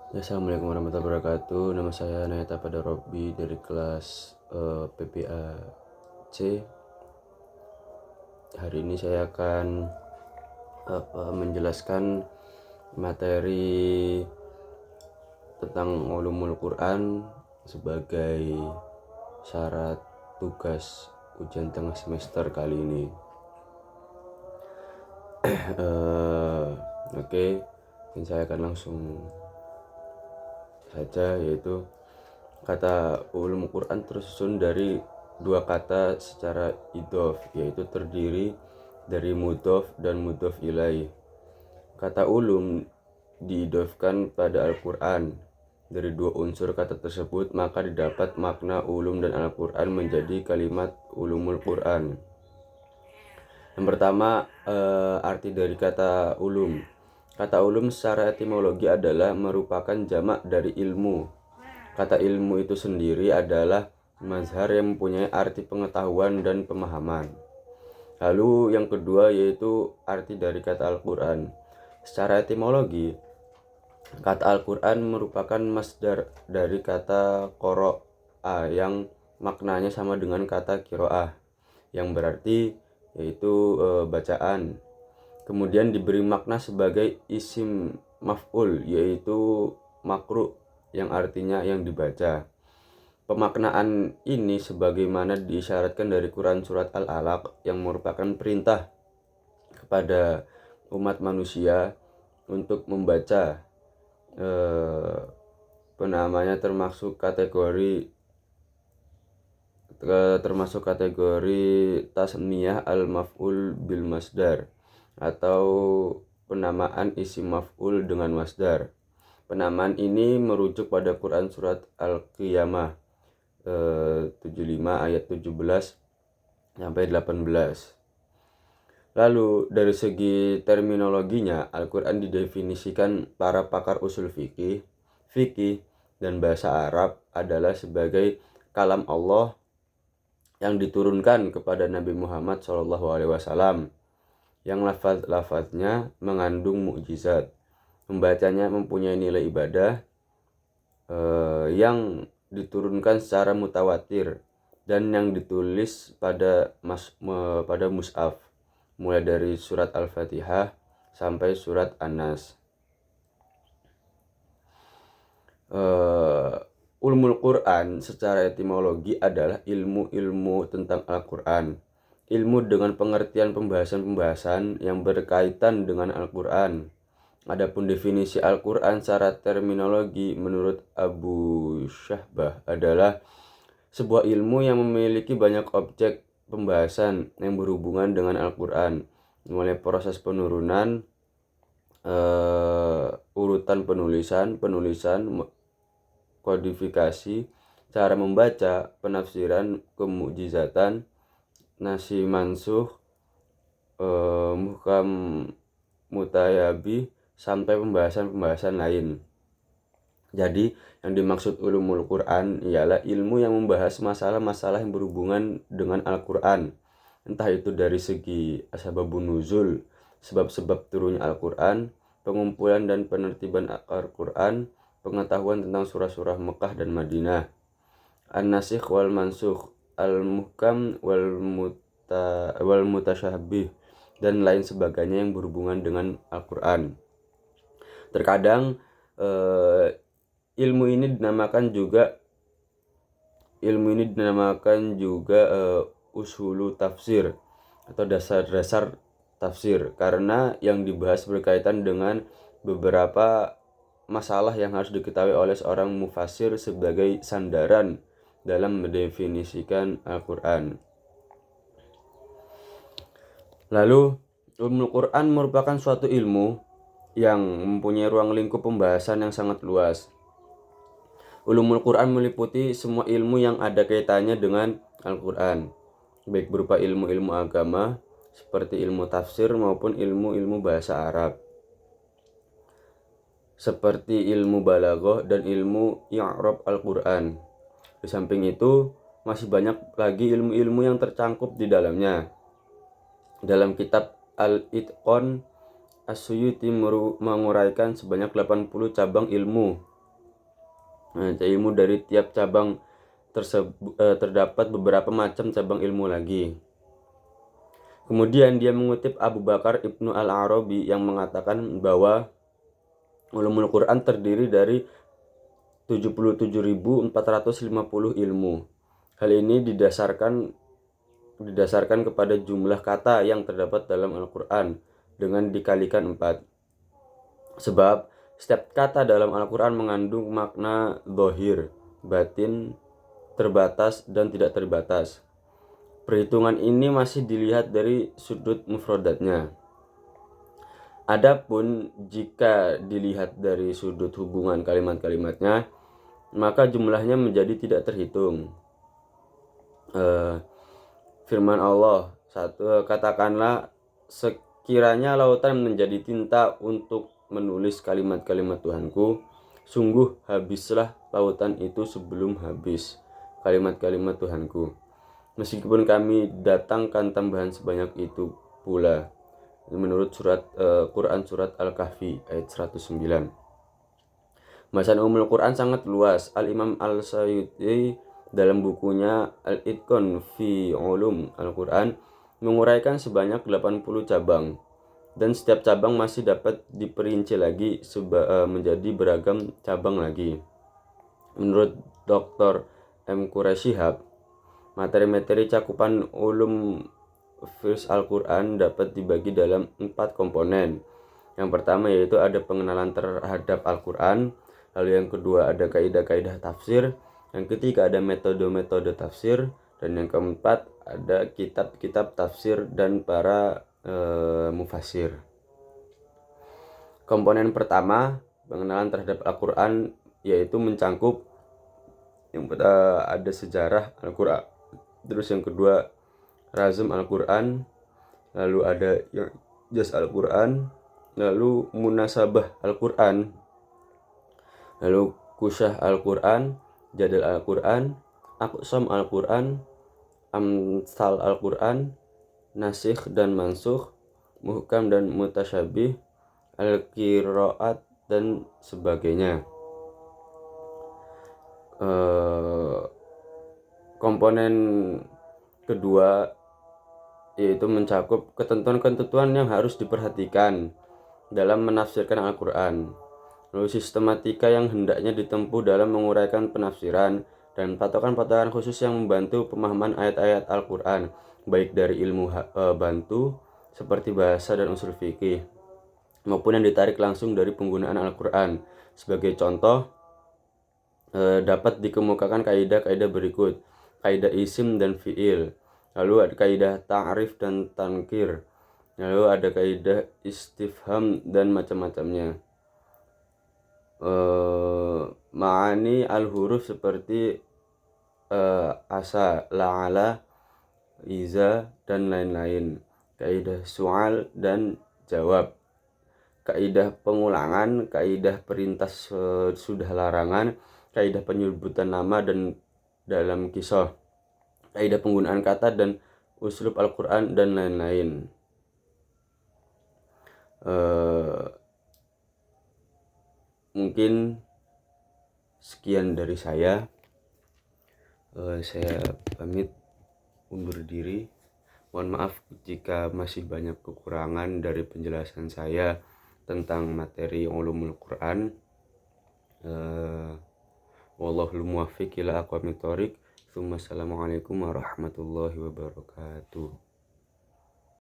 Assalamualaikum warahmatullahi wabarakatuh. Nama saya Nayata Pada Robby dari kelas PPA C. Hari ini saya akan menjelaskan materi tentang ulumul Quran sebagai syarat tugas ujian tengah semester kali ini. Oke, dan saya akan langsung saja, yaitu kata ulum Quran tersusun dari dua kata secara idhof, yaitu terdiri dari mudhof dan mudhof ilaih. Kata ulum diidhofkan pada Al-Quran dari dua unsur kata tersebut, maka didapat makna ulum dan Al-Quran menjadi kalimat ulumul Quran. Yang pertama, arti dari kata ulum. Kata ulum secara etimologi adalah merupakan jamak dari ilmu. Kata ilmu itu sendiri adalah mazhar yang mempunyai arti pengetahuan dan pemahaman. Lalu yang kedua yaitu arti dari kata Al-Quran. Secara etimologi, kata Al-Quran merupakan masdar dari kata qoro'a yang maknanya sama dengan kata kiro'ah, yang berarti yaitu bacaan. Kemudian diberi makna sebagai isim maf'ul, yaitu makru, yang artinya yang dibaca. Pemaknaan ini sebagaimana diisyaratkan dari Quran surat Al-Alaq yang merupakan perintah kepada umat manusia untuk membaca termasuk kategori tasmiyah al-maf'ul bil masdar atau penamaan isim maf'ul dengan masdar. Penamaan ini merujuk pada Quran surat Al-Qiyamah 75 ayat 17 sampai 18. Lalu dari segi terminologinya, Al-Quran didefinisikan para pakar usul fikih dan bahasa Arab adalah sebagai kalam Allah yang diturunkan kepada Nabi Muhammad SAW, yang lafaz-lafaznya mengandung mukjizat. Membacanya mempunyai nilai ibadah yang diturunkan secara mutawatir dan yang ditulis pada mushaf, mulai dari surat Al-Fatihah sampai surat An-Nas. Ulumul Quran secara etimologi adalah ilmu-ilmu tentang Al-Quran, ilmu dengan pengertian pembahasan-pembahasan yang berkaitan dengan Al-Quran. Adapun definisi Al-Quran secara terminologi menurut Abu Syahbah adalah sebuah ilmu yang memiliki banyak objek pembahasan yang berhubungan dengan Al-Quran, mulai proses penurunan, urutan penulisan, kodifikasi, cara membaca, penafsiran, kemukjizatan, nasi mansuh, muhkam mutayabi, sampai pembahasan-pembahasan lain. Jadi yang dimaksud ulumul Quran ialah ilmu yang membahas masalah-masalah yang berhubungan dengan Al-Quran, entah itu dari segi asbabun nuzul, sebab-sebab turunnya Al-Quran, pengumpulan dan penertiban Al-Quran, pengetahuan tentang surah-surah Mekah dan Madinah, an-nasikh wal mansukh, al-muhkam wal mutasyabih, dan lain sebagainya yang berhubungan dengan Al-Quran. Terkadang ilmu ini dinamakan juga usulu tafsir atau dasar-dasar tafsir, karena yang dibahas berkaitan dengan beberapa masalah yang harus diketahui oleh seorang mufassir sebagai sandaran dalam mendefinisikan Al-Quran. Lalu, ulumul Quran merupakan suatu ilmu yang mempunyai ruang lingkup pembahasan yang sangat luas. Ulumul Quran meliputi semua ilmu yang ada kaitannya dengan Al-Quran, baik berupa ilmu-ilmu agama seperti ilmu tafsir maupun ilmu-ilmu bahasa Arab, seperti ilmu balaghah dan ilmu i'rab Al-Quran. Di samping itu, masih banyak lagi ilmu-ilmu yang tercangkup di dalamnya. Dalam kitab Al-Itqan, As-Suyuti menguraikan sebanyak 80 cabang ilmu ilmu dari tiap cabang tersebut terdapat beberapa macam cabang ilmu lagi. Kemudian dia mengutip Abu Bakar Ibnu Al-Arabi yang mengatakan bahwa ulumul Quran terdiri dari 77.450 ilmu. Hal ini didasarkan kepada jumlah kata yang terdapat dalam Al-Quran dengan dikalikan 4. Sebab setiap kata dalam Al-Quran mengandung makna zahir, batin, terbatas, dan tidak terbatas. Perhitungan ini masih dilihat dari sudut mufradatnya. Adapun jika dilihat dari sudut hubungan kalimat-kalimatnya, maka jumlahnya menjadi tidak terhitung. Firman Allah, katakanlah sekiranya lautan menjadi tinta untuk menulis kalimat-kalimat Tuhanku, sungguh habislah lautan itu sebelum habis kalimat-kalimat Tuhanku. Meskipun kami datangkan tambahan sebanyak itu pula. Menurut Quran surat Al-Kahfi ayat 109. Bahasan Ummul Quran sangat luas. Al-Imam Al-Sayuti dalam bukunya Al-Itqan fi Ulum Al-Quran menguraikan sebanyak 80 cabang. Dan setiap cabang masih dapat diperinci lagi menjadi beragam cabang lagi. Menurut Dr. M. Quraisyihab, materi-materi cakupan ulum fils Al-Quran dapat dibagi dalam 4 komponen. Yang pertama yaitu ada pengenalan terhadap Al-Quran, lalu yang kedua ada kaidah-kaidah tafsir, yang ketiga ada metode-metode tafsir, dan yang keempat ada kitab-kitab tafsir dan para mufasir. Komponen pertama, pengenalan terhadap Al-Quran, yaitu mencangkup ada sejarah Al-Quran. Terus yang kedua razm Al-Quran, lalu ada jas Al-Quran, lalu munasabah Al-Quran, lalu kusyah Al-Quran, jadal Al-Quran, aqsam Al-Quran, amsal Al-Quran, nasikh dan mansukh, muhkam dan mutasyabih, al-qiraat dan sebagainya. Komponen kedua yaitu mencakup ketentuan-ketentuan yang harus diperhatikan dalam menafsirkan Al-Quran, lalu sistematika yang hendaknya ditempuh dalam menguraikan penafsiran, dan patokan-patokan khusus yang membantu pemahaman ayat-ayat Al-Quran, baik dari ilmu bantu seperti bahasa dan usul fikih, maupun yang ditarik langsung dari penggunaan Al-Quran. Sebagai contoh, dapat dikemukakan kaidah-kaidah berikut: kaidah isim dan fiil, lalu ada kaidah ta'rif dan tankir, lalu ada kaidah istifham dan macam-macamnya. Ma'ani al-huruf seperti asa, la'ala, iza, dan lain-lain. Kaidah su'al dan jawab. Kaidah pengulangan, kaidah perintah sudah larangan, kaidah penyebutan nama dan dalam kisah, kaidah penggunaan kata dan uslub Al-Quran, dan lain-lain. Mungkin sekian dari saya. Saya pamit undur diri. Mohon maaf jika masih banyak kekurangan dari penjelasan saya tentang materi ulumul Quran. Wallahul muwaffiq ila aqwamit thoriq. Assalamualaikum warahmatullahi wabarakatuh.